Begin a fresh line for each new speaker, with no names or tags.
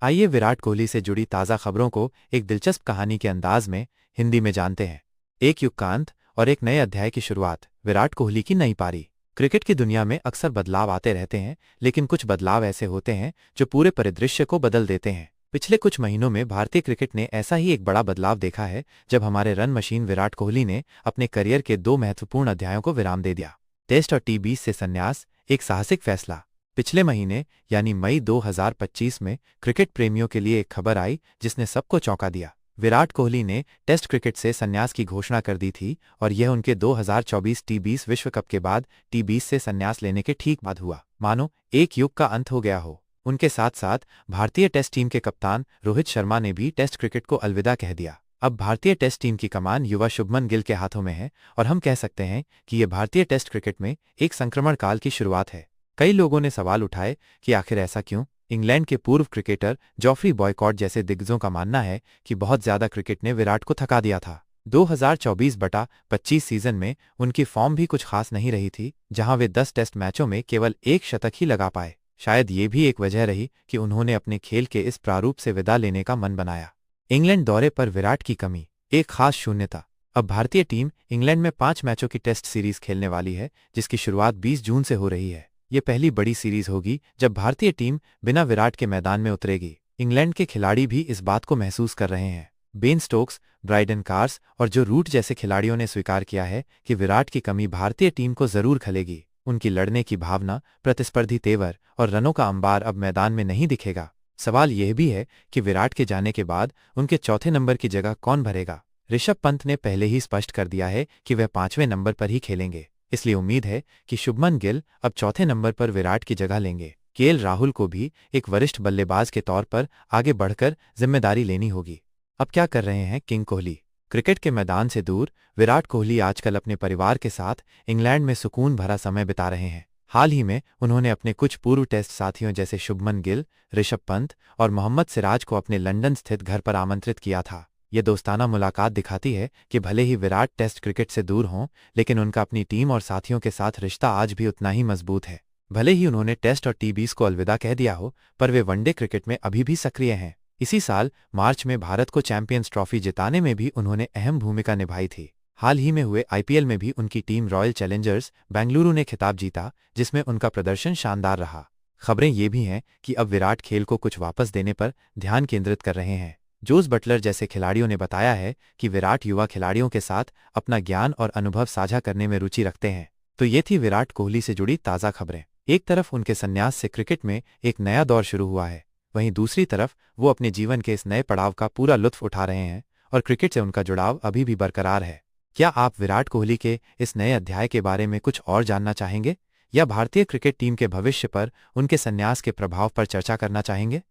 आइए विराट कोहली से जुड़ी ताज़ा खबरों को एक दिलचस्प कहानी के अंदाज में हिंदी में जानते हैं। एक युग का अंत और एक नए अध्याय की शुरुआत। विराट कोहली की नई पारी। क्रिकेट की दुनिया में अक्सर बदलाव आते रहते हैं, लेकिन कुछ बदलाव ऐसे होते हैं जो पूरे परिदृश्य को बदल देते हैं। पिछले कुछ महीनों में भारतीय क्रिकेट ने ऐसा ही एक बड़ा बदलाव देखा है, जब हमारे रन मशीन विराट कोहली ने अपने करियर के दो महत्वपूर्ण अध्यायों को विराम दे दिया। टेस्ट और टी20 से संन्यास, एक साहसिक फैसला। पिछले महीने यानी मई 2025 में क्रिकेट प्रेमियों के लिए एक खबर आई जिसने सबको चौंका दिया। विराट कोहली ने टेस्ट क्रिकेट से संन्यास की घोषणा कर दी थी और यह उनके 2024 टी20 विश्व कप के बाद टी20 से संन्यास लेने के ठीक बाद हुआ। मानो एक युग का अंत हो गया हो। उनके साथ साथ भारतीय टेस्ट टीम के कप्तान रोहित शर्मा ने भी टेस्ट क्रिकेट को अलविदा कह दिया। अब भारतीय टेस्ट टीम की कमान युवा शुभमन गिल के हाथों में है और हम कह सकते हैं कि यह भारतीय टेस्ट क्रिकेट में एक संक्रमण काल की शुरुआत है। कई लोगों ने सवाल उठाए कि आखिर ऐसा क्यों। इंग्लैंड के पूर्व क्रिकेटर जॉफ्री बॉयकॉट जैसे दिग्गजों का मानना है कि बहुत ज्यादा क्रिकेट ने विराट को थका दिया था। 2024-25 सीजन में उनकी फॉर्म भी कुछ खास नहीं रही थी, जहां वे 10 टेस्ट मैचों में केवल एक शतक ही लगा पाए। शायद ये भी एक वजह रही कि उन्होंने अपने खेल के इस प्रारूप से विदा लेने का मन बनाया। इंग्लैंड दौरे पर विराट की कमी, एक खास शून्यता। अब भारतीय टीम इंग्लैंड में 5 मैचों की टेस्ट सीरीज खेलने वाली है, जिसकी शुरुआत 20 जून से हो रही है। ये पहली बड़ी सीरीज होगी जब भारतीय टीम बिना विराट के मैदान में उतरेगी। इंग्लैंड के खिलाड़ी भी इस बात को महसूस कर रहे हैं। बेन स्टोक्स, ब्राइडन कार्स और जो रूट जैसे खिलाड़ियों ने स्वीकार किया है कि विराट की कमी भारतीय टीम को जरूर खलेगी। उनकी लड़ने की भावना, प्रतिस्पर्धी तेवर और रनों का अंबार अब मैदान में नहीं दिखेगा। सवाल यह भी है कि विराट के जाने के बाद उनके चौथे नंबर की जगह कौन भरेगा। ऋषभ पंत ने पहले ही स्पष्ट कर दिया है कि वह 5वें नंबर पर ही खेलेंगे, इसलिए उम्मीद है कि शुभमन गिल अब चौथे नंबर पर विराट की जगह लेंगे। केएल राहुल को भी एक वरिष्ठ बल्लेबाज के तौर पर आगे बढ़कर जिम्मेदारी लेनी होगी। अब क्या कर रहे हैं किंग कोहली? क्रिकेट के मैदान से दूर विराट कोहली आजकल अपने परिवार के साथ इंग्लैंड में सुकून भरा समय बिता रहे हैं। हाल ही में उन्होंने अपने कुछ पूर्व टेस्ट साथियों जैसे शुभमन गिल, ऋषभ पंत और मोहम्मद सिराज को अपने लंदन स्थित घर पर आमंत्रित किया था। ये दोस्ताना मुलाकात दिखाती है कि भले ही विराट टेस्ट क्रिकेट से दूर हों, लेकिन उनका अपनी टीम और साथियों के साथ रिश्ता आज भी उतना ही मजबूत है। भले ही उन्होंने टेस्ट और टी20 को अलविदा कह दिया हो, पर वे वनडे क्रिकेट में अभी भी सक्रिय हैं। इसी साल मार्च में भारत को चैंपियंस ट्रॉफी जिताने में भी उन्होंने अहम भूमिका निभाई थी। हाल ही में हुए आईपीएल में भी उनकी टीम रॉयल चैलेंजर्स बेंगलुरु ने खिताब जीता, जिसमें उनका प्रदर्शन शानदार रहा। खबरें ये भी हैं कि अब विराट खेल को कुछ वापस देने पर ध्यान केंद्रित कर रहे हैं। जोस बटलर जैसे खिलाड़ियों ने बताया है कि विराट युवा खिलाड़ियों के साथ अपना ज्ञान और अनुभव साझा करने में रुचि रखते हैं। तो ये थी विराट कोहली से जुड़ी ताज़ा खबरें। एक तरफ उनके संन्यास से क्रिकेट में एक नया दौर शुरू हुआ है, वहीं दूसरी तरफ वो अपने जीवन के इस नए पड़ाव का पूरा लुत्फ उठा रहे हैं और क्रिकेट से उनका जुड़ाव अभी भी बरकरार है। क्या आप विराट कोहली के इस नए अध्याय के बारे में कुछ और जानना चाहेंगे, या भारतीय क्रिकेट टीम के भविष्य पर उनके संन्यास के प्रभाव पर चर्चा करना चाहेंगे?